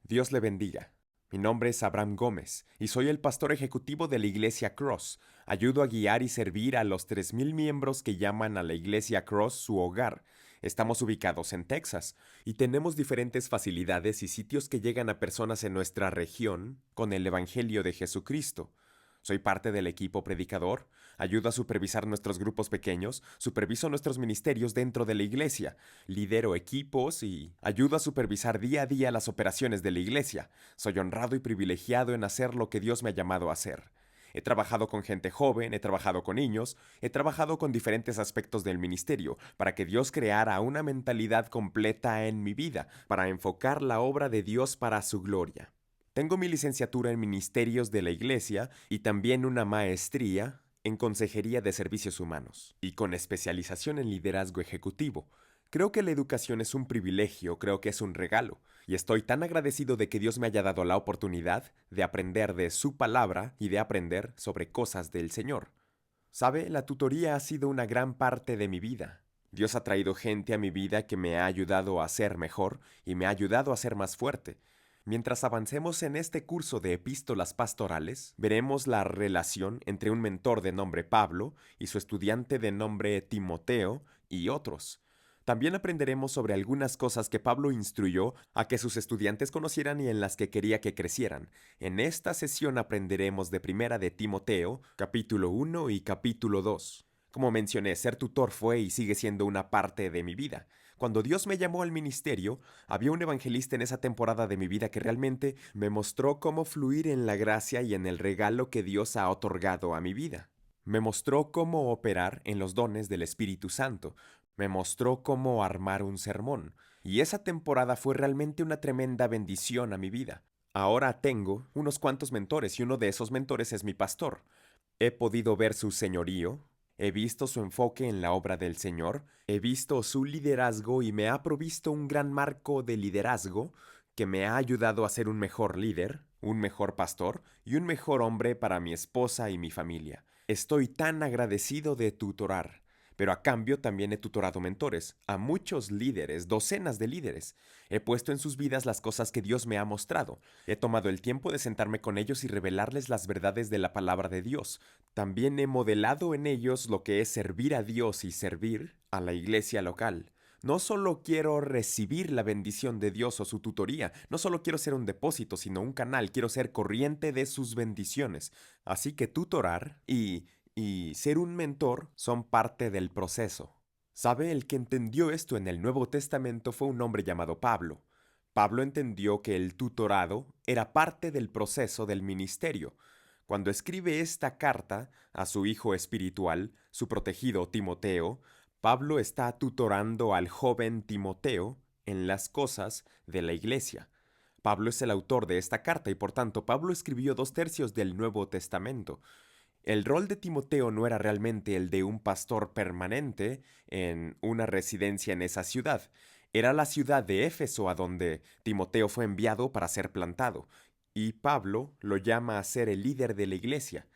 Dios le bendiga. Mi nombre es Abraham Gómez y soy el pastor ejecutivo de la Iglesia Cross. Ayudo a guiar y servir a los 3,000 miembros que llaman a la Iglesia Cross su hogar. Estamos ubicados en Texas y tenemos diferentes facilidades y sitios que llegan a personas en nuestra región con el Evangelio de Jesucristo. Soy parte del equipo predicador, ayudo a supervisar nuestros grupos pequeños, superviso nuestros ministerios dentro de la iglesia, lidero equipos y ayudo a supervisar día a día las operaciones de la iglesia. Soy honrado y privilegiado en hacer lo que Dios me ha llamado a hacer. He trabajado con gente joven, he trabajado con niños, he trabajado con diferentes aspectos del ministerio para que Dios creara una mentalidad completa en mi vida, para enfocar la obra de Dios para su gloria. Tengo mi licenciatura en Ministerios de la Iglesia y también una maestría en Consejería de Servicios Humanos, y con especialización en liderazgo ejecutivo. Creo que la educación es un privilegio, creo que es un regalo, y estoy tan agradecido de que Dios me haya dado la oportunidad de aprender de su palabra y de aprender sobre cosas del Señor. ¿Sabe? La tutoría ha sido una gran parte de mi vida. Dios ha traído gente a mi vida que me ha ayudado a ser mejor y me ha ayudado a ser más fuerte. Mientras avancemos en este curso de epístolas pastorales, veremos la relación entre un mentor de nombre Pablo y su estudiante de nombre Timoteo y otros. También aprenderemos sobre algunas cosas que Pablo instruyó a que sus estudiantes conocieran y en las que quería que crecieran. En esta sesión aprenderemos de Primera de Timoteo, capítulo 1 y capítulo 2. Como mencioné, ser tutor fue y sigue siendo una parte de mi vida. Cuando Dios me llamó al ministerio, había un evangelista en esa temporada de mi vida que realmente me mostró cómo fluir en la gracia y en el regalo que Dios ha otorgado a mi vida. Me mostró cómo operar en los dones del Espíritu Santo. Me mostró cómo armar un sermón. Y esa temporada fue realmente una tremenda bendición a mi vida. Ahora tengo unos cuantos mentores y uno de esos mentores es mi pastor. He podido ver su señorío, he visto su enfoque en la obra del Señor, he visto su liderazgo y me ha provisto un gran marco de liderazgo que me ha ayudado a ser un mejor líder, un mejor pastor y un mejor hombre para mi esposa y mi familia. Estoy tan agradecido de tutorar, pero a cambio también he tutorado mentores, a muchos líderes, docenas de líderes. He puesto en sus vidas las cosas que Dios me ha mostrado. He tomado el tiempo de sentarme con ellos y revelarles las verdades de la palabra de Dios. También he modelado en ellos lo que es servir a Dios y servir a la iglesia local. No solo quiero recibir la bendición de Dios o su tutoría, no solo quiero ser un depósito, sino un canal, quiero ser corriente de sus bendiciones. Así que tutorar y ser un mentor son parte del proceso. ¿Sabe? El que entendió esto en el Nuevo Testamento fue un hombre llamado Pablo. Pablo entendió que el tutorado era parte del proceso del ministerio. Cuando escribe esta carta a su hijo espiritual, su protegido Timoteo, Pablo está tutorando al joven Timoteo en las cosas de la iglesia. Pablo es el autor de esta carta y por tanto Pablo escribió 2/3 del Nuevo Testamento. El rol de Timoteo no era realmente el de un pastor permanente en una residencia en esa ciudad. Era la ciudad de Éfeso a donde Timoteo fue enviado para ser plantado, y Pablo lo llama a ser el líder de la iglesia.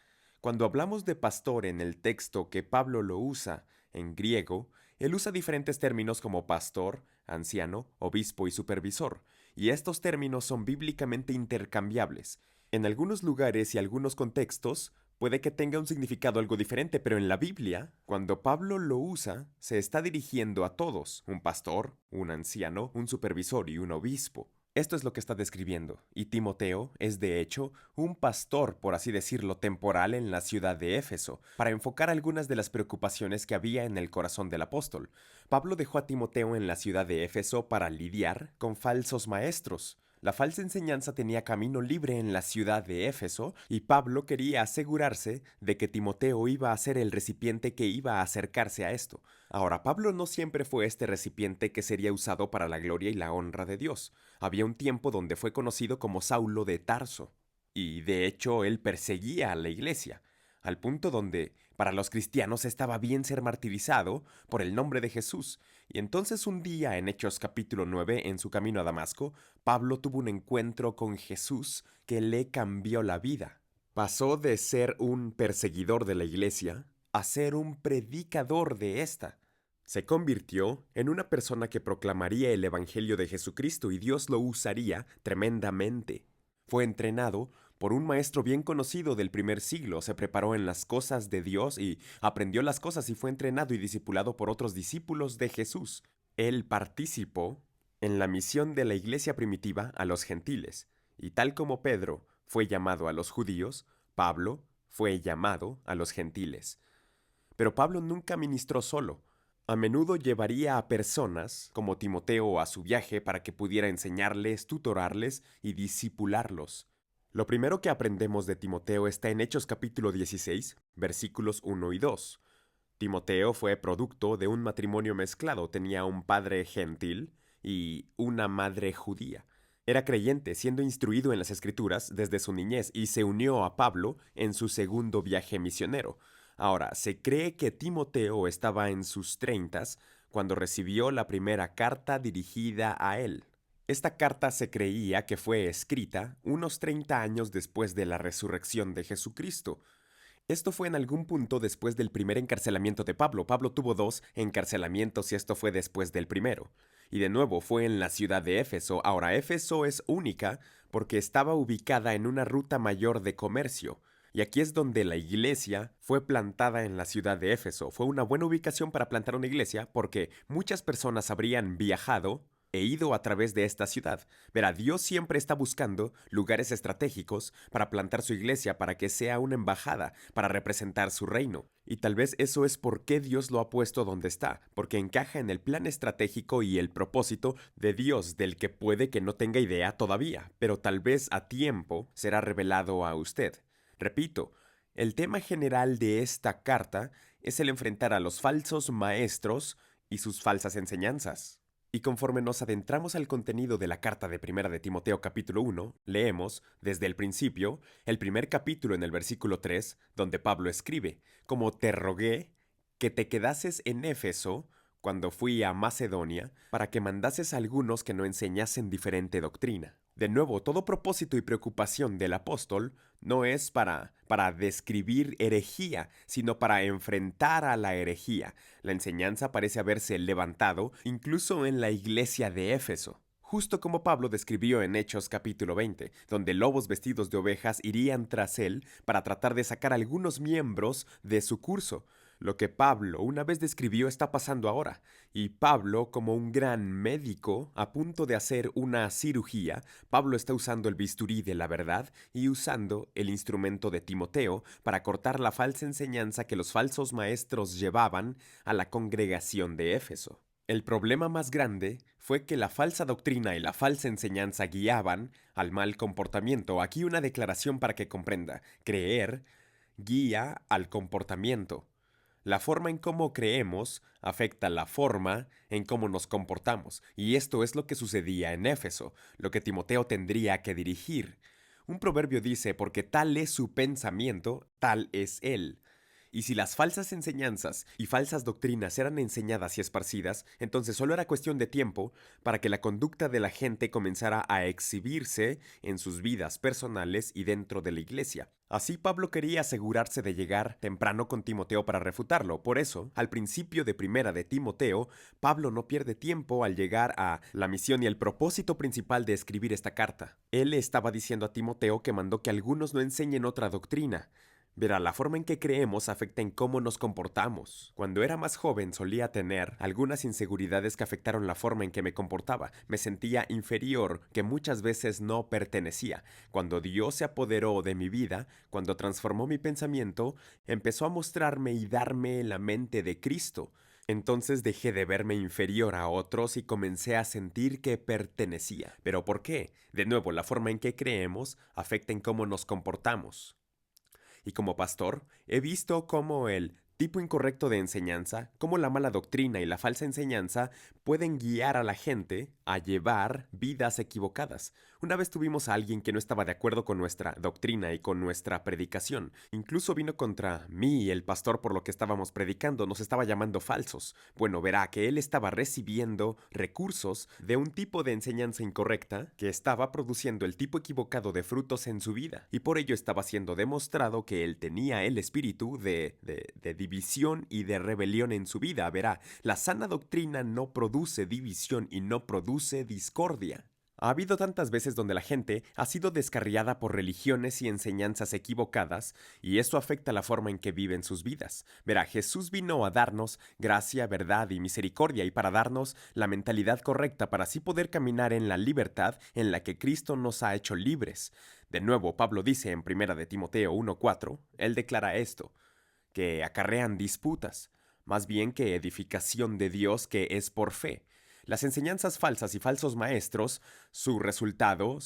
Cuando hablamos de pastor en el texto que Pablo lo usa en griego, él usa diferentes términos como pastor, anciano, obispo y supervisor, y estos términos son bíblicamente intercambiables. En algunos lugares y algunos contextos, puede que tenga un significado algo diferente, pero en la Biblia, cuando Pablo lo usa, se está dirigiendo a todos, un pastor, un anciano, un supervisor y un obispo. Esto es lo que está describiendo, y Timoteo es de hecho un pastor, por así decirlo, temporal en la ciudad de Éfeso, para enfocar algunas de las preocupaciones que había en el corazón del apóstol. Pablo dejó a Timoteo en la ciudad de Éfeso para lidiar con falsos maestros. La falsa enseñanza tenía camino libre en la ciudad de Éfeso y Pablo quería asegurarse de que Timoteo iba a ser el recipiente que iba a acercarse a esto. Ahora, Pablo no siempre fue este recipiente que sería usado para la gloria y la honra de Dios. Había un tiempo donde fue conocido como Saulo de Tarso, y de hecho él perseguía a la iglesia, al punto donde para los cristianos estaba bien ser martirizado por el nombre de Jesús. Y entonces un día en Hechos capítulo 9, en su camino a Damasco, Pablo tuvo un encuentro con Jesús que le cambió la vida. Pasó de ser un perseguidor de la iglesia a ser un predicador de esta. Se convirtió en una persona que proclamaría el Evangelio de Jesucristo y Dios lo usaría tremendamente. Fue entrenado por un maestro bien conocido del primer siglo, se preparó en las cosas de Dios y aprendió las cosas y fue entrenado y discipulado por otros discípulos de Jesús. Él participó en la misión de la iglesia primitiva a los gentiles, y tal como Pedro fue llamado a los judíos, Pablo fue llamado a los gentiles. Pero Pablo nunca ministró solo. A menudo llevaría a personas, como Timoteo, a su viaje para que pudiera enseñarles, tutorarles y discipularlos. Lo primero que aprendemos de Timoteo está en Hechos capítulo 16, versículos 1 y 2. Timoteo fue producto de un matrimonio mezclado, tenía un padre gentil y una madre judía. Era creyente, siendo instruido en las Escrituras desde su niñez y se unió a Pablo en su segundo viaje misionero. Ahora, se cree que Timoteo estaba en sus 30 cuando recibió la primera carta dirigida a él. Esta carta se creía que fue escrita unos 30 años después de la resurrección de Jesucristo. Esto fue en algún punto después del primer encarcelamiento de Pablo. Pablo tuvo 2 encarcelamientos y esto fue después del primero. Y de nuevo fue en la ciudad de Éfeso. Ahora, Éfeso es única porque estaba ubicada en una ruta mayor de comercio. Y aquí es donde la iglesia fue plantada en la ciudad de Éfeso. Fue una buena ubicación para plantar una iglesia porque muchas personas habrían viajado e ido a través de esta ciudad. Verá, Dios siempre está buscando lugares estratégicos para plantar su iglesia, para que sea una embajada, para representar su reino. Y tal vez eso es por qué Dios lo ha puesto donde está, porque encaja en el plan estratégico y el propósito de Dios, del que puede que no tenga idea todavía, pero tal vez a tiempo será revelado a usted. Repito, el tema general de esta carta es el enfrentar a los falsos maestros y sus falsas enseñanzas. Y conforme nos adentramos al contenido de la carta de Primera de Timoteo capítulo 1, leemos, desde el principio, el primer capítulo en el versículo 3, donde Pablo escribe, como te rogué que te quedases en Éfeso cuando fui a Macedonia, para que mandases a algunos que no enseñasen diferente doctrina. De nuevo, todo propósito y preocupación del apóstol no es para describir herejía, sino para enfrentar a la herejía. La enseñanza parece haberse levantado incluso en la iglesia de Éfeso. Justo como Pablo describió en Hechos capítulo 20, donde lobos vestidos de ovejas irían tras él para tratar de sacar algunos miembros de su curso. Lo que Pablo una vez describió está pasando ahora, y Pablo, como un gran médico a punto de hacer una cirugía, Pablo está usando el bisturí de la verdad y usando el instrumento de Timoteo para cortar la falsa enseñanza que los falsos maestros llevaban a la congregación de Éfeso. El problema más grande fue que la falsa doctrina y la falsa enseñanza guiaban al mal comportamiento. Aquí una declaración para que comprenda. Creer guía al comportamiento. La forma en cómo creemos afecta la forma en cómo nos comportamos, y esto es lo que sucedía en Éfeso, lo que Timoteo tendría que dirigir. Un proverbio dice, porque tal es su pensamiento, tal es él. Y si las falsas enseñanzas y falsas doctrinas eran enseñadas y esparcidas, entonces solo era cuestión de tiempo para que la conducta de la gente comenzara a exhibirse en sus vidas personales y dentro de la iglesia. Así Pablo quería asegurarse de llegar temprano con Timoteo para refutarlo. Por eso, al principio de Primera de Timoteo, Pablo no pierde tiempo al llegar a la misión y el propósito principal de escribir esta carta. Él le estaba diciendo a Timoteo que mandó que algunos no enseñen otra doctrina. Verá, la forma en que creemos afecta en cómo nos comportamos. Cuando era más joven solía tener algunas inseguridades que afectaron la forma en que me comportaba. Me sentía inferior, que muchas veces no pertenecía. Cuando Dios se apoderó de mi vida, cuando transformó mi pensamiento, empezó a mostrarme y darme la mente de Cristo. Entonces dejé de verme inferior a otros y comencé a sentir que pertenecía. ¿Pero por qué? De nuevo, la forma en que creemos afecta en cómo nos comportamos. Y como pastor, he visto cómo el tipo incorrecto de enseñanza, cómo la mala doctrina y la falsa enseñanza pueden guiar a la gente a llevar vidas equivocadas. Una vez tuvimos a alguien que no estaba de acuerdo con nuestra doctrina y con nuestra predicación. Incluso vino contra mí y el pastor por lo que estábamos predicando, nos estaba llamando falsos. Bueno, verá que él estaba recibiendo recursos de un tipo de enseñanza incorrecta que estaba produciendo el tipo equivocado de frutos en su vida. Y por ello estaba siendo demostrado que él tenía el espíritu de división y de rebelión en su vida. Verá, la sana doctrina no produce división y no produce discordia. Ha habido tantas veces donde la gente ha sido descarriada por religiones y enseñanzas equivocadas, y eso afecta la forma en que viven sus vidas. Verá, Jesús vino a darnos gracia, verdad y misericordia, y para darnos la mentalidad correcta para así poder caminar en la libertad en la que Cristo nos ha hecho libres. De nuevo, Pablo dice en 1 de Timoteo 1:4, él declara esto, que acarrean disputas, más bien que edificación de Dios que es por fe. Las enseñanzas falsas y falsos maestros, su resultado,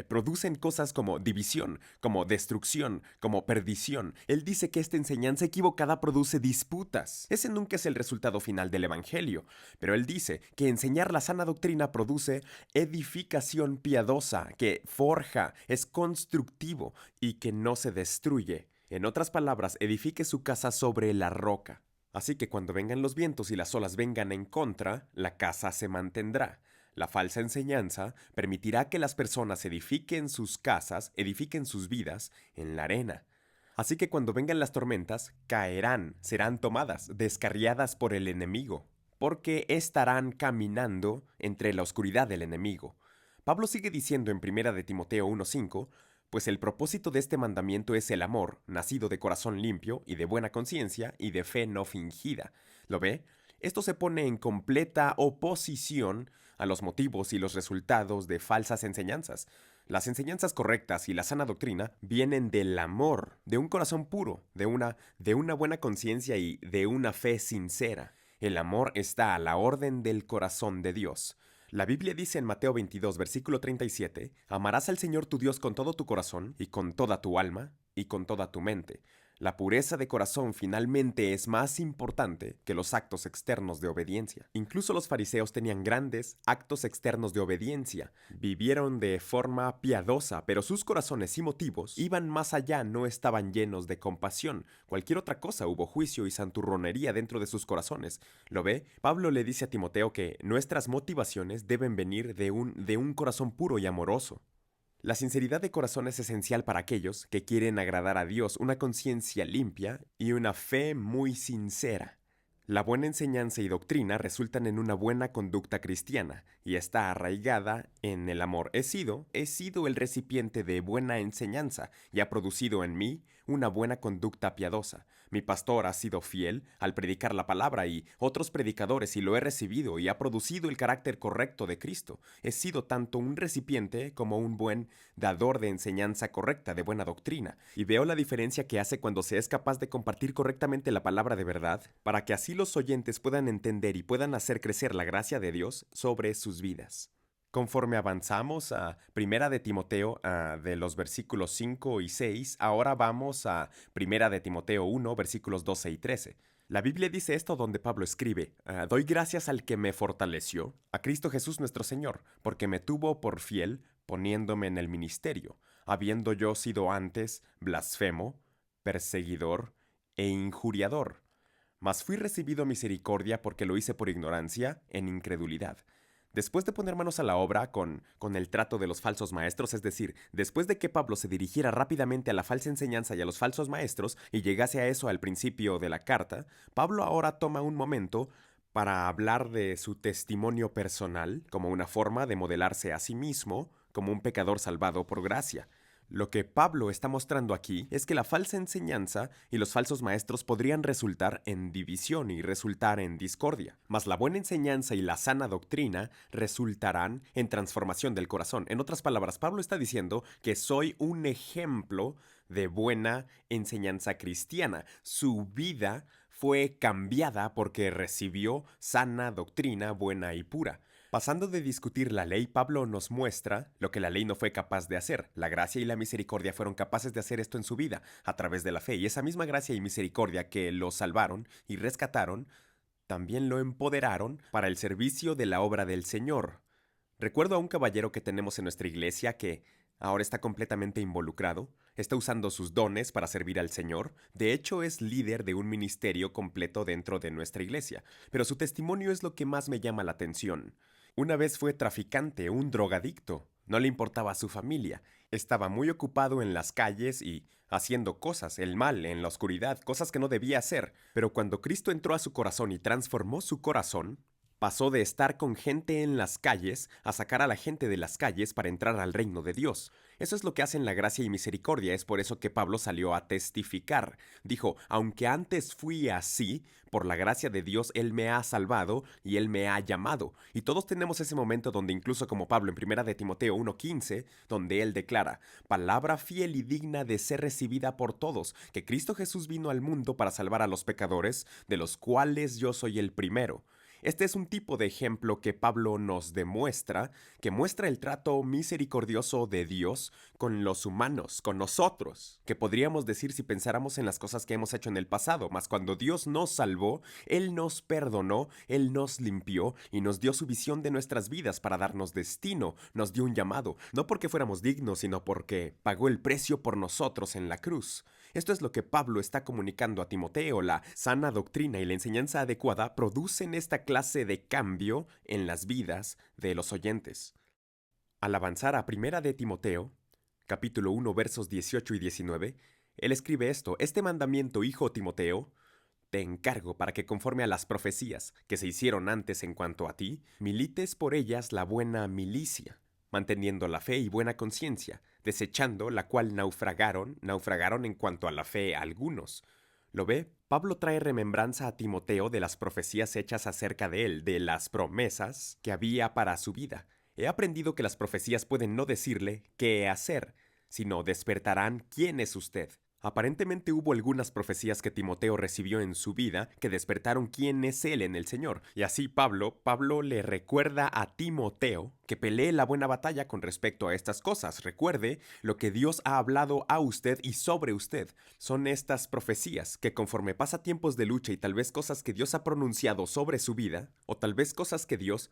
producen cosas como división, como destrucción, como perdición. Él dice que esta enseñanza equivocada produce disputas. Ese nunca es el resultado final del Evangelio, pero él dice que enseñar la sana doctrina produce edificación piadosa, que forja, es constructivo y que no se destruye. En otras palabras, edifique su casa sobre la roca. Así que cuando vengan los vientos y las olas vengan en contra, la casa se mantendrá. La falsa enseñanza permitirá que las personas edifiquen sus casas, edifiquen sus vidas en la arena. Así que cuando vengan las tormentas, caerán, serán tomadas, descarriadas por el enemigo, porque estarán caminando entre la oscuridad del enemigo. Pablo sigue diciendo en 1 de Timoteo 1:5, pues el propósito de este mandamiento es el amor, nacido de corazón limpio y de buena conciencia y de fe no fingida. ¿Lo ve? Esto se pone en completa oposición a los motivos y los resultados de falsas enseñanzas. Las enseñanzas correctas y la sana doctrina vienen del amor, de un corazón puro, de una buena conciencia y de una fe sincera. El amor está a la orden del corazón de Dios. La Biblia dice en Mateo 22, versículo 37, amarás al Señor tu Dios con todo tu corazón, y con toda tu alma, y con toda tu mente. La pureza de corazón finalmente es más importante que los actos externos de obediencia. Incluso los fariseos tenían grandes actos externos de obediencia. Vivieron de forma piadosa, pero sus corazones y motivos iban más allá, no estaban llenos de compasión. Cualquier otra cosa, hubo juicio y santurronería dentro de sus corazones. ¿Lo ve? Pablo le dice a Timoteo que nuestras motivaciones deben venir de un corazón puro y amoroso. La sinceridad de corazón es esencial para aquellos que quieren agradar a Dios, una conciencia limpia y una fe muy sincera. La buena enseñanza y doctrina resultan en una buena conducta cristiana y está arraigada en el amor. He sido el recipiente de buena enseñanza y ha producido en mí una buena conducta piadosa. Mi pastor ha sido fiel al predicar la palabra y otros predicadores y lo he recibido y ha producido el carácter correcto de Cristo. He sido tanto un recipiente como un buen dador de enseñanza correcta, de buena doctrina. Y veo la diferencia que hace cuando se es capaz de compartir correctamente la palabra de verdad, para que así los oyentes puedan entender y puedan hacer crecer la gracia de Dios sobre sus vidas. Conforme avanzamos a Primera de Timoteo, de los versículos 5 y 6, ahora vamos a Primera de Timoteo 1, versículos 12 y 13. La Biblia dice esto donde Pablo escribe, doy gracias al que me fortaleció, a Cristo Jesús nuestro Señor, porque me tuvo por fiel, poniéndome en el ministerio, habiendo yo sido antes blasfemo, perseguidor e injuriador. Mas fui recibido misericordia porque lo hice por ignorancia, en incredulidad. Después de poner manos a la obra con el trato de los falsos maestros, es decir, después de que Pablo se dirigiera rápidamente a la falsa enseñanza y a los falsos maestros y llegase a eso al principio de la carta, Pablo ahora toma un momento para hablar de su testimonio personal como una forma de modelarse a sí mismo como un pecador salvado por gracia. Lo que Pablo está mostrando aquí es que la falsa enseñanza y los falsos maestros podrían resultar en división y resultar en discordia, mas la buena enseñanza y la sana doctrina resultarán en transformación del corazón. En otras palabras, Pablo está diciendo que soy un ejemplo de buena enseñanza cristiana. Su vida fue cambiada porque recibió sana doctrina buena y pura. Pasando de discutir la ley, Pablo nos muestra lo que la ley no fue capaz de hacer. La gracia y la misericordia fueron capaces de hacer esto en su vida, a través de la fe. Y esa misma gracia y misericordia que lo salvaron y rescataron, también lo empoderaron para el servicio de la obra del Señor. Recuerdo a un caballero que tenemos en nuestra iglesia que ahora está completamente involucrado, está usando sus dones para servir al Señor, de hecho es líder de un ministerio completo dentro de nuestra iglesia, pero su testimonio es lo que más me llama la atención. Una vez fue traficante, un drogadicto, no le importaba a su familia, estaba muy ocupado en las calles y haciendo cosas, el mal, en la oscuridad, cosas que no debía hacer, pero cuando Cristo entró a su corazón y transformó su corazón, pasó de estar con gente en las calles a sacar a la gente de las calles para entrar al reino de Dios. Eso es lo que hacen la gracia y misericordia, es por eso que Pablo salió a testificar. Dijo, aunque antes fui así, por la gracia de Dios Él me ha salvado y Él me ha llamado. Y todos tenemos ese momento donde incluso como Pablo en 1 de Timoteo 1:15, donde Él declara, palabra fiel y digna de ser recibida por todos, que Cristo Jesús vino al mundo para salvar a los pecadores, de los cuales yo soy el primero. Este es un tipo de ejemplo que Pablo nos demuestra, que muestra el trato misericordioso de Dios con los humanos, con nosotros, que podríamos decir si pensáramos en las cosas que hemos hecho en el pasado, mas cuando Dios nos salvó, Él nos perdonó, Él nos limpió y nos dio su visión de nuestras vidas para darnos destino, nos dio un llamado, no porque fuéramos dignos, sino porque pagó el precio por nosotros en la cruz. Esto es lo que Pablo está comunicando a Timoteo. La sana doctrina y la enseñanza adecuada producen esta clase de cambio en las vidas de los oyentes. Al avanzar a 1 de Timoteo, capítulo 1, versos 18 y 19, él escribe esto: Este mandamiento, hijo Timoteo, te encargo para que conforme a las profecías que se hicieron antes en cuanto a ti, milites por ellas la buena milicia, manteniendo la fe y buena conciencia, desechando la cual naufragaron en cuanto a la fe algunos. ¿Lo ve? Pablo trae remembranza a Timoteo de las profecías hechas acerca de él, de las promesas que había para su vida. He aprendido que las profecías pueden no decirle qué hacer, sino despertarán quién es usted. Aparentemente hubo algunas profecías que Timoteo recibió en su vida que despertaron quién es él en el Señor. Y así Pablo le recuerda a Timoteo que pelee la buena batalla con respecto a estas cosas. Recuerde lo que Dios ha hablado a usted y sobre usted. Son estas profecías que conforme pasa tiempos de lucha y tal vez cosas que Dios ha pronunciado sobre su vida, o tal vez cosas que Dios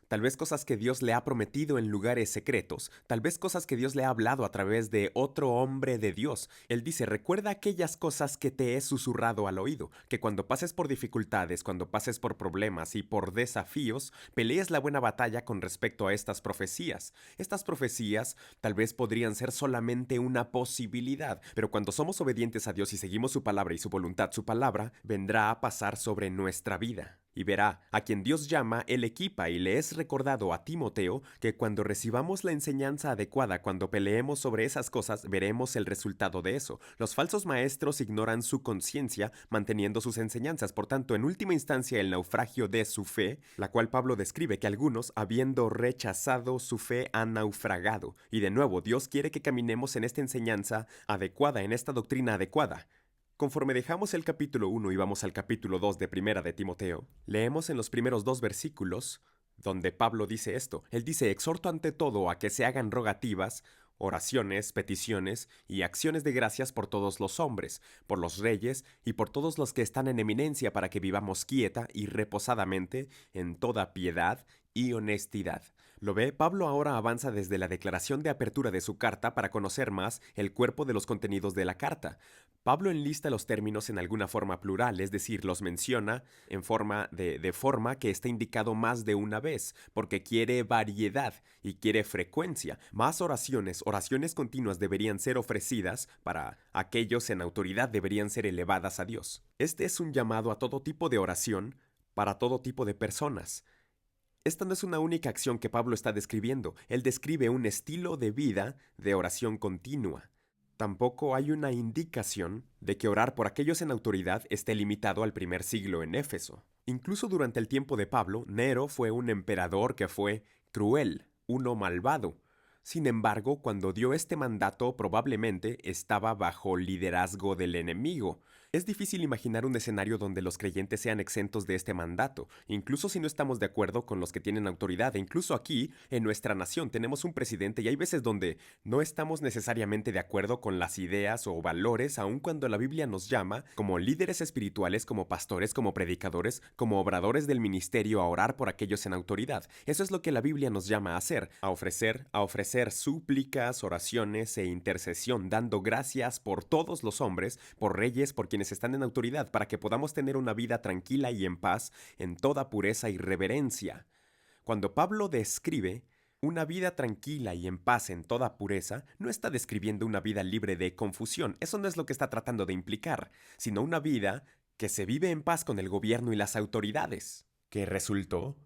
le ha prometido en lugares secretos, tal vez cosas que Dios le ha hablado a través de otro hombre de Dios. Él dice, recuerda aquellas cosas que te he susurrado al oído, que cuando pases por dificultades, cuando pases por problemas y por desafíos, pelees la buena batalla con respecto a estas profecías. Estas profecías tal vez podrían ser solamente una posibilidad, pero cuando somos obedientes a Dios y seguimos su palabra y su voluntad, su palabra vendrá a pasar sobre nuestra vida. Y verá, a quien Dios llama, Él equipa, y le es recordado a Timoteo que cuando recibamos la enseñanza adecuada, cuando peleemos sobre esas cosas, veremos el resultado de eso. Los falsos maestros ignoran su conciencia manteniendo sus enseñanzas, por tanto, en última instancia, el naufragio de su fe, la cual Pablo describe que algunos, habiendo rechazado su fe, han naufragado. Y de nuevo, Dios quiere que caminemos en esta enseñanza adecuada, en esta doctrina adecuada. Conforme dejamos el capítulo 1 y vamos al capítulo 2 de Primera de Timoteo, leemos en los primeros 2 versículos donde Pablo dice esto. Él dice, exhorto ante todo a que se hagan rogativas, oraciones, peticiones y acciones de gracias por todos los hombres, por los reyes y por todos los que están en eminencia, para que vivamos quieta y reposadamente en toda piedad y honestidad. ¿Lo ve? Pablo ahora avanza desde la declaración de apertura de su carta para conocer más el cuerpo de los contenidos de la carta. Pablo enlista los términos en alguna forma plural, es decir, los menciona en forma de forma que está indicado más de una vez, porque quiere variedad y quiere frecuencia. Más oraciones continuas deberían ser ofrecidas para aquellos en autoridad, deberían ser elevadas a Dios. Este es un llamado a todo tipo de oración para todo tipo de personas. Esta no es una única acción que Pablo está describiendo, él describe un estilo de vida de oración continua. Tampoco hay una indicación de que orar por aquellos en autoridad esté limitado al primer siglo en Éfeso. Incluso durante el tiempo de Pablo, Nero fue un emperador que fue cruel, uno malvado. Sin embargo, cuando dio este mandato probablemente estaba bajo liderazgo del enemigo. Es difícil imaginar un escenario donde los creyentes sean exentos de este mandato, incluso si no estamos de acuerdo con los que tienen autoridad. E incluso aquí, en nuestra nación, tenemos un presidente y hay veces donde no estamos necesariamente de acuerdo con las ideas o valores, aun cuando la Biblia nos llama, como líderes espirituales, como pastores, como predicadores, como obradores del ministerio, a orar por aquellos en autoridad. Eso es lo que la Biblia nos llama a hacer, a ofrecer súplicas, oraciones e intercesión, dando gracias por todos los hombres, por reyes, por quienes están en autoridad, para que podamos tener una vida tranquila y en paz, en toda pureza y reverencia. Cuando Pablo describe una vida tranquila y en paz en toda pureza, no está describiendo una vida libre de confusión, eso no es lo que está tratando de implicar, sino una vida que se vive en paz con el gobierno y las autoridades, que resultó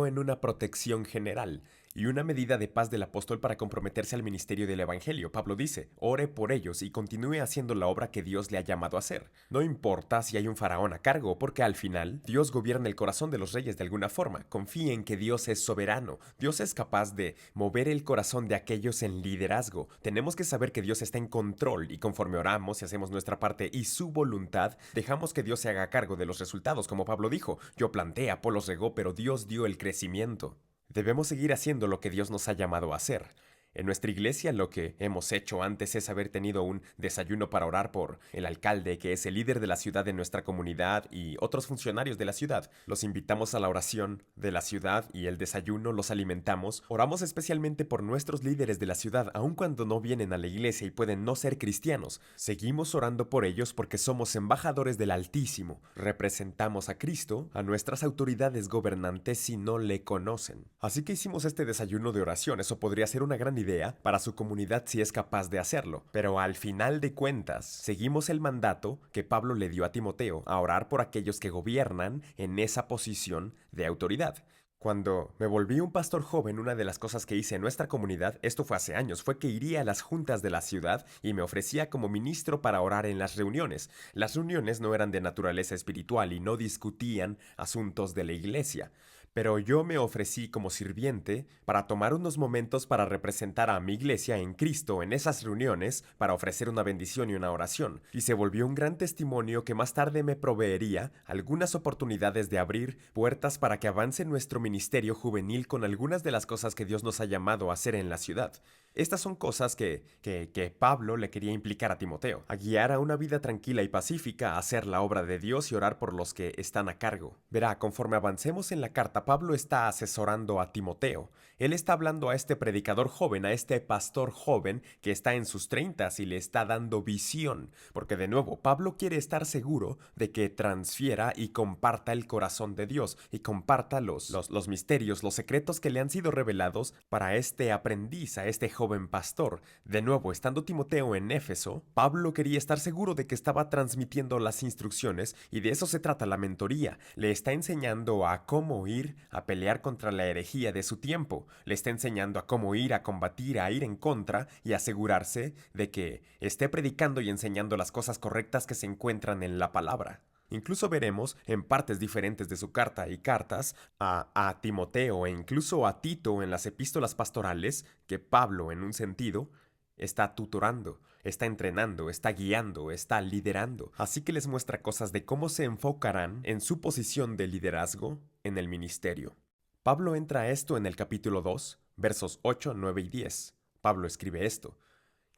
en una protección general y una medida de paz del apóstol para comprometerse al ministerio del Evangelio. Pablo dice, ore por ellos y continúe haciendo la obra que Dios le ha llamado a hacer. No importa si hay un faraón a cargo, porque al final Dios gobierna el corazón de los reyes de alguna forma. Confíe en que Dios es soberano. Dios es capaz de mover el corazón de aquellos en liderazgo. Tenemos que saber que Dios está en control y conforme oramos y hacemos nuestra parte y su voluntad, dejamos que Dios se haga cargo de los resultados, como Pablo dijo, yo planté, Apolos regó, pero Dios dio el crecimiento. Debemos seguir haciendo lo que Dios nos ha llamado a hacer. En nuestra iglesia lo que hemos hecho antes es haber tenido un desayuno para orar por el alcalde, que es el líder de la ciudad de nuestra comunidad, y otros funcionarios de la ciudad. Los invitamos a la oración de la ciudad y el desayuno los alimentamos. Oramos especialmente por nuestros líderes de la ciudad, aun cuando no vienen a la iglesia y pueden no ser cristianos. Seguimos orando por ellos porque somos embajadores del Altísimo. Representamos a Cristo, a nuestras autoridades gobernantes si no le conocen. Así que hicimos este desayuno de oración. Eso podría ser una gran idea para su comunidad si es capaz de hacerlo. Pero al final de cuentas, seguimos el mandato que Pablo le dio a Timoteo, a orar por aquellos que gobiernan en esa posición de autoridad. Cuando me volví un pastor joven, una de las cosas que hice en nuestra comunidad, esto fue hace años, fue que iría a las juntas de la ciudad y me ofrecía como ministro para orar en las reuniones. Las reuniones no eran de naturaleza espiritual y no discutían asuntos de la iglesia. Pero yo me ofrecí como sirviente para tomar unos momentos para representar a mi iglesia en Cristo en esas reuniones, para ofrecer una bendición y una oración, y se volvió un gran testimonio que más tarde me proveería algunas oportunidades de abrir puertas para que avance nuestro ministerio juvenil con algunas de las cosas que Dios nos ha llamado a hacer en la ciudad. Estas son cosas que Pablo le quería implicar a Timoteo, a guiar a una vida tranquila y pacífica, a hacer la obra de Dios y orar por los que están a cargo. Verá, conforme avancemos en la carta, Pablo está asesorando a Timoteo. Él está hablando a este predicador joven, a este pastor joven que está en sus 30 y le está dando visión, porque de nuevo, Pablo quiere estar seguro de que transfiera y comparta el corazón de Dios y comparta los misterios, los secretos que le han sido revelados para este aprendiz, a este joven pastor. De nuevo, estando Timoteo en Éfeso, Pablo quería estar seguro de que estaba transmitiendo las instrucciones, y de eso se trata la mentoría. Le está enseñando a cómo ir a pelear contra la herejía de su tiempo. Le está enseñando a cómo ir a combatir, a ir en contra y asegurarse de que esté predicando y enseñando las cosas correctas que se encuentran en la palabra. Incluso veremos en partes diferentes de su carta y cartas a Timoteo e incluso a Tito en las epístolas pastorales que Pablo, en un sentido, está tutorando, está entrenando, está guiando, está liderando. Así que les muestra cosas de cómo se enfocarán en su posición de liderazgo en el ministerio. Pablo entra a esto en el capítulo 2, versos 8, 9 y 10. Pablo escribe esto: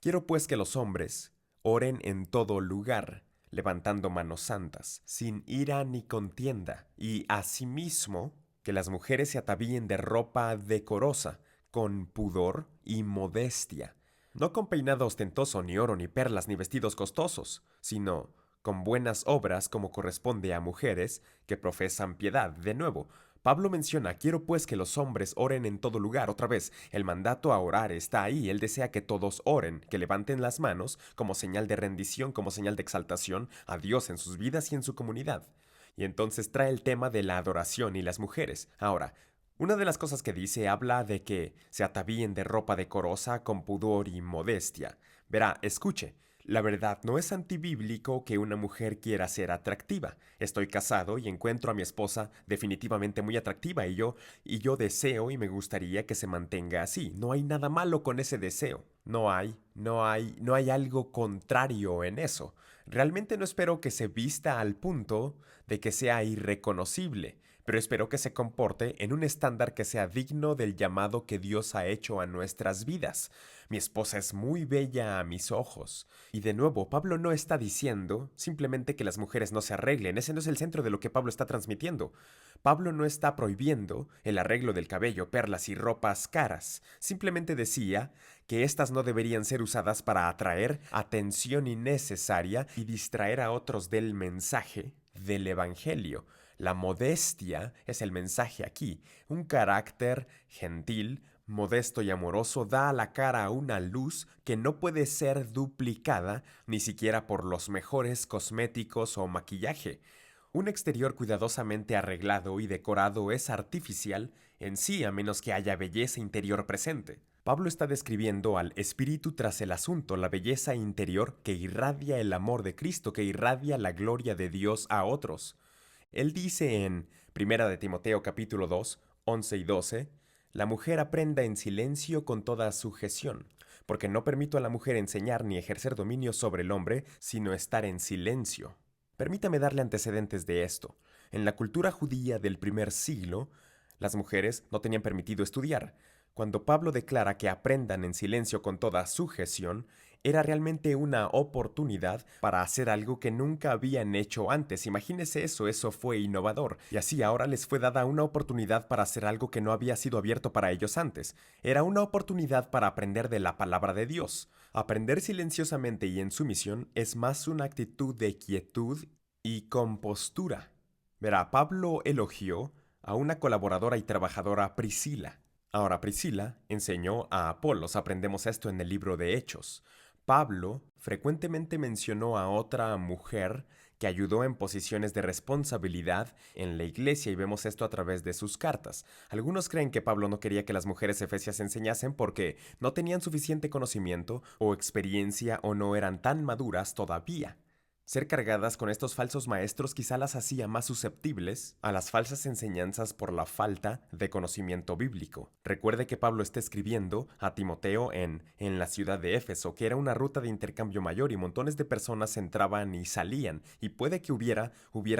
Quiero pues que los hombres oren en todo lugar, levantando manos santas, sin ira ni contienda, y asimismo que las mujeres se atavíen de ropa decorosa, con pudor y modestia, no con peinado ostentoso, ni oro, ni perlas, ni vestidos costosos, sino con buenas obras como corresponde a mujeres que profesan piedad. De nuevo, Pablo menciona, quiero pues que los hombres oren en todo lugar. Otra vez, el mandato a orar está ahí. Él desea que todos oren, que levanten las manos como señal de rendición, como señal de exaltación a Dios en sus vidas y en su comunidad. Y entonces trae el tema de la adoración y las mujeres. Ahora, una de las cosas que dice habla de que se atavíen de ropa decorosa con pudor y modestia. Verá, escuche. La verdad, no es antibíblico que una mujer quiera ser atractiva. Estoy casado y encuentro a mi esposa definitivamente muy atractiva y yo deseo y me gustaría que se mantenga así. No hay nada malo con ese deseo. No hay algo contrario en eso. Realmente no espero que se vista al punto de que sea irreconocible, pero espero que se comporte en un estándar que sea digno del llamado que Dios ha hecho a nuestras vidas. Mi esposa es muy bella a mis ojos. Y de nuevo, Pablo no está diciendo simplemente que las mujeres no se arreglen, ese no es el centro de lo que Pablo está transmitiendo. Pablo no está prohibiendo el arreglo del cabello, perlas y ropas caras, simplemente decía que éstas no deberían ser usadas para atraer atención innecesaria y distraer a otros del mensaje del Evangelio. La modestia es el mensaje aquí. Un carácter gentil, modesto y amoroso da a la cara una luz que no puede ser duplicada ni siquiera por los mejores cosméticos o maquillaje. Un exterior cuidadosamente arreglado y decorado es artificial en sí a menos que haya belleza interior presente. Pablo está describiendo al espíritu tras el asunto, la belleza interior que irradia el amor de Cristo, que irradia la gloria de Dios a otros. Él dice en 1 de Timoteo capítulo 2, 11 y 12, la mujer aprenda en silencio con toda sujeción, porque no permito a la mujer enseñar ni ejercer dominio sobre el hombre, sino estar en silencio. Permítame darle antecedentes de esto. En la cultura judía del primer siglo, las mujeres no tenían permitido estudiar. Cuando Pablo declara que aprendan en silencio con toda sujeción, era realmente una oportunidad para hacer algo que nunca habían hecho antes. Imagínese eso fue innovador. Y así ahora les fue dada una oportunidad para hacer algo que no había sido abierto para ellos antes. Era una oportunidad para aprender de la palabra de Dios. Aprender silenciosamente y en sumisión es más una actitud de quietud y compostura. Verá, Pablo elogió a una colaboradora y trabajadora Priscila. Ahora Priscila enseñó a Apolos, aprendemos esto en el libro de Hechos. Pablo frecuentemente mencionó a otra mujer que ayudó en posiciones de responsabilidad en la iglesia y vemos esto a través de sus cartas. Algunos creen que Pablo no quería que las mujeres efesias enseñasen porque no tenían suficiente conocimiento o experiencia o no eran tan maduras todavía. Ser cargadas con estos falsos maestros quizá las hacía más susceptibles a las falsas enseñanzas por la falta de conocimiento bíblico. Recuerde que Pablo está escribiendo a Timoteo en la ciudad de Éfeso, que era una ruta de intercambio mayor y montones de personas entraban y salían, y puede que hubiera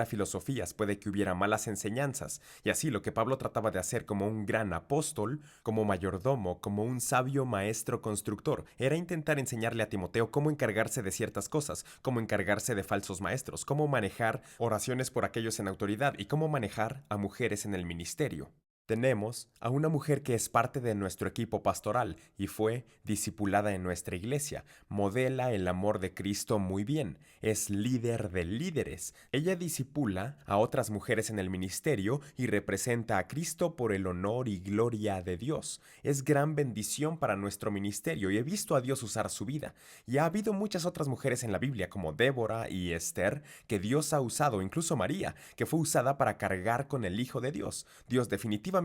filosofías, puede que hubiera malas enseñanzas, y así lo que Pablo trataba de hacer como un gran apóstol, como mayordomo, como un sabio maestro constructor, era intentar enseñarle a Timoteo cómo encargarse de ciertas cosas, cómo encargarse de falsos maestros, cómo manejar oraciones por aquellos en autoridad y cómo manejar a mujeres en el ministerio. Tenemos a una mujer que es parte de nuestro equipo pastoral y fue discipulada en nuestra iglesia. Modela el amor de Cristo muy bien. Es líder de líderes. Ella disipula a otras mujeres en el ministerio y representa a Cristo por el honor y gloria de Dios. Es gran bendición para nuestro ministerio y he visto a Dios usar su vida. Y ha habido muchas otras mujeres en la Biblia como Débora y Esther que Dios ha usado, incluso María, que fue usada para cargar con el Hijo de Dios. Dios definitivamente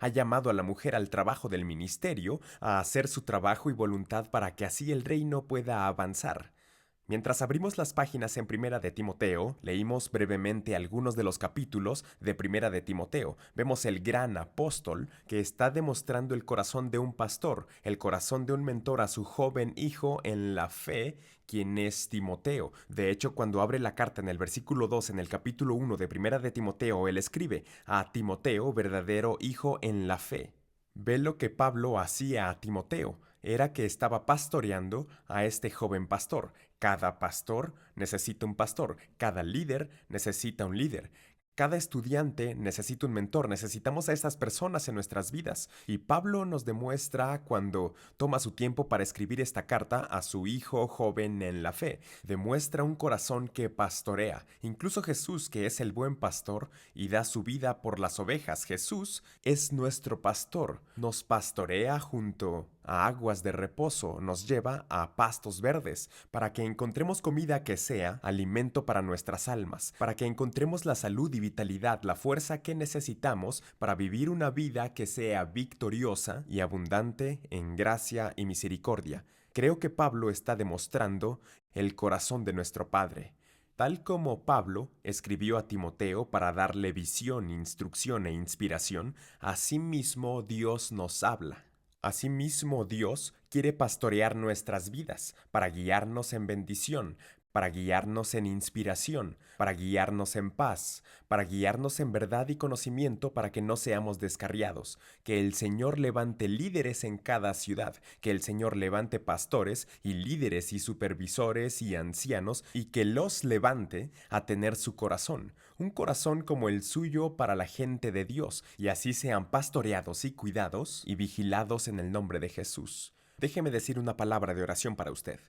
ha llamado a la mujer al trabajo del ministerio, a hacer su trabajo y voluntad para que así el reino pueda avanzar. Mientras abrimos las páginas en Primera de Timoteo, leímos brevemente algunos de los capítulos de Primera de Timoteo. Vemos el gran apóstol que está demostrando el corazón de un pastor, el corazón de un mentor a su joven hijo en la fe, quien es Timoteo. De hecho, cuando abre la carta en el versículo 2 en el capítulo 1 de Primera de Timoteo, él escribe a Timoteo, verdadero hijo en la fe. Ve lo que Pablo hacía a Timoteo. Era que estaba pastoreando a este joven pastor. Cada pastor necesita un pastor, cada líder necesita un líder. Cada estudiante necesita un mentor, necesitamos a estas personas en nuestras vidas. Y Pablo nos demuestra cuando toma su tiempo para escribir esta carta a su hijo joven en la fe. Demuestra un corazón que pastorea. Incluso Jesús, que es el buen pastor y da su vida por las ovejas. Jesús es nuestro pastor, nos pastorea junto a aguas de reposo, nos lleva a pastos verdes, para que encontremos comida que sea alimento para nuestras almas, para que encontremos la salud y vitalidad, la fuerza que necesitamos para vivir una vida que sea victoriosa y abundante en gracia y misericordia. Creo que Pablo está demostrando el corazón de nuestro Padre. Tal como Pablo escribió a Timoteo para darle visión, instrucción e inspiración, asimismo Dios nos habla. Asimismo, Dios quiere pastorear nuestras vidas para guiarnos en bendición, para guiarnos en inspiración, para guiarnos en paz, para guiarnos en verdad y conocimiento para que no seamos descarriados, que el Señor levante líderes en cada ciudad, que el Señor levante pastores y líderes y supervisores y ancianos y que los levante a tener su corazón, un corazón como el suyo para la gente de Dios, y así sean pastoreados y cuidados y vigilados en el nombre de Jesús. Déjeme decir una palabra de oración para usted.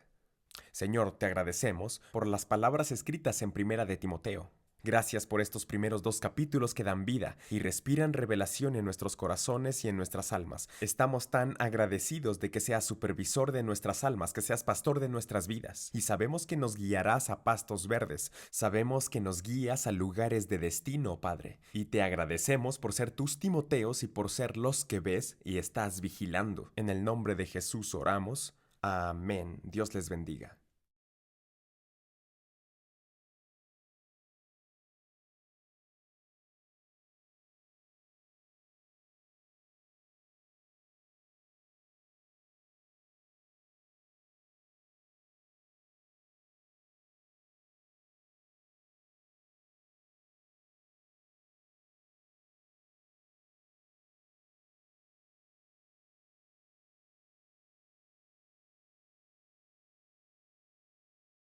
Señor, te agradecemos por las palabras escritas en Primera de Timoteo. Gracias por estos primeros 2 capítulos que dan vida y respiran revelación en nuestros corazones y en nuestras almas. Estamos tan agradecidos de que seas supervisor de nuestras almas, que seas pastor de nuestras vidas. Y sabemos que nos guiarás a pastos verdes. Sabemos que nos guías a lugares de destino, Padre. Y te agradecemos por ser tus Timoteos y por ser los que ves y estás vigilando. En el nombre de Jesús oramos. Amén. Dios les bendiga.